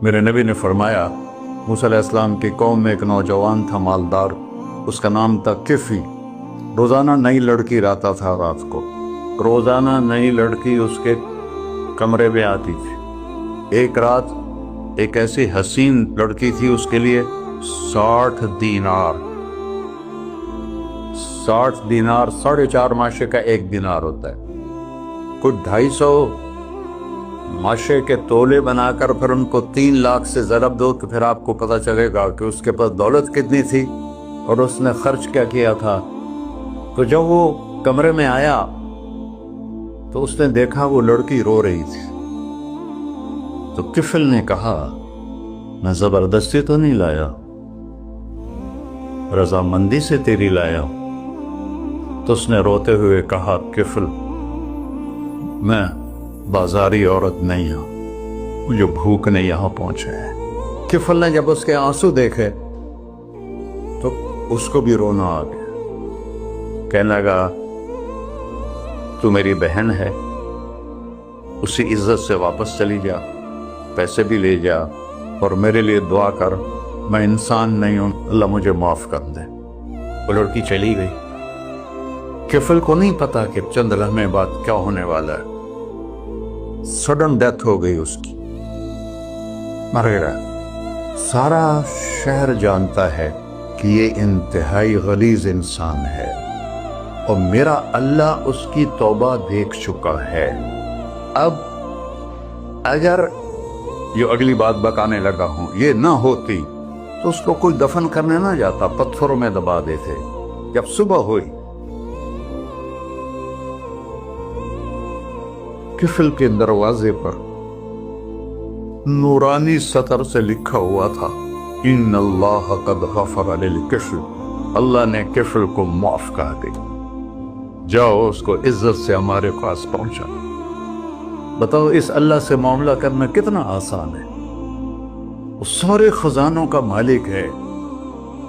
میرے نبی نے فرمایا موسیٰ علیہ السلام کی قوم میں ایک نوجوان تھا مالدار، اس کا نام تھا کفی۔ روزانہ نئی لڑکی لاتا تھا، رات کو روزانہ نئی لڑکی اس کے کمرے میں آتی تھی۔ ایک رات ایک ایسی حسین لڑکی تھی، اس کے لیے 60 دینار 4.5 ماشے کا 1 دینار ہوتا ہے، کچھ 250 ماشے کے تولے بنا کر پھر ان کو 3 لاکھ سے ضرب دو تو پھر آپ کو پتہ چلے گا کہ اس کے پاس دولت کتنی تھی اور اس نے خرچ کیا کیا تھا۔ تو جب وہ کمرے میں آیا تو اس نے دیکھا وہ لڑکی رو رہی تھی۔ تو کفل نے کہا میں زبردستی تو نہیں لایا، رضامندی سے تیری لایا ہوں۔ تو اس نے روتے ہوئے کہا کفل میں بازاری عورت نہیں ہوں، مجھے بھوک نے یہاں پہنچے ہے۔ کفل نے جب اس کے آنسو دیکھے تو اس کو بھی رونا آ گیا، کہنے لگا تو میری بہن ہے، اسی عزت سے واپس چلی جا، پیسے بھی لے جا اور میرے لیے دعا کر، میں انسان نہیں ہوں، اللہ مجھے معاف کر دے۔ وہ لڑکی چلی گئی۔ کفل کو نہیں پتا کہ چند لمحے بعد کیا ہونے والا ہے۔ سڈن ڈیتھ ہو گئی اس کی، مر گیا۔ سارا شہر جانتا ہے کہ یہ انتہائی غلیظ انسان ہے اور میرا اللہ اس کی توبہ دیکھ چکا ہے۔ اب اگر جو اگلی بات بتانے لگا ہوں یہ نہ ہوتی تو اس کو کوئی دفن کرنے نہ جاتا، پتھروں میں دبا دیتے۔ جب صبح ہوئی کفل کے دروازے پر نورانی سطر سے لکھا ہوا تھا ان اللہ قد غفر للکفل، اللہ نے کفل کو معاف کر دی، جاؤ اس کو عزت سے ہمارے پاس پہنچا۔ بتاؤ اس اللہ سے معاملہ کرنا کتنا آسان ہے۔ وہ سارے خزانوں کا مالک ہے،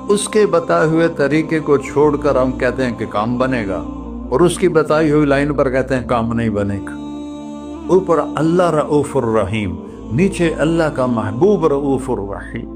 اس کے بتائے ہوئے طریقے کو چھوڑ کر ہم کہتے ہیں کہ کام بنے گا اور اس کی بتائی ہوئی لائن پر کہتے ہیں کام نہیں بنے گا۔ اوپر اللہ رؤوف الرحیم، نیچے اللہ کا محبوب رؤوف الرحیم۔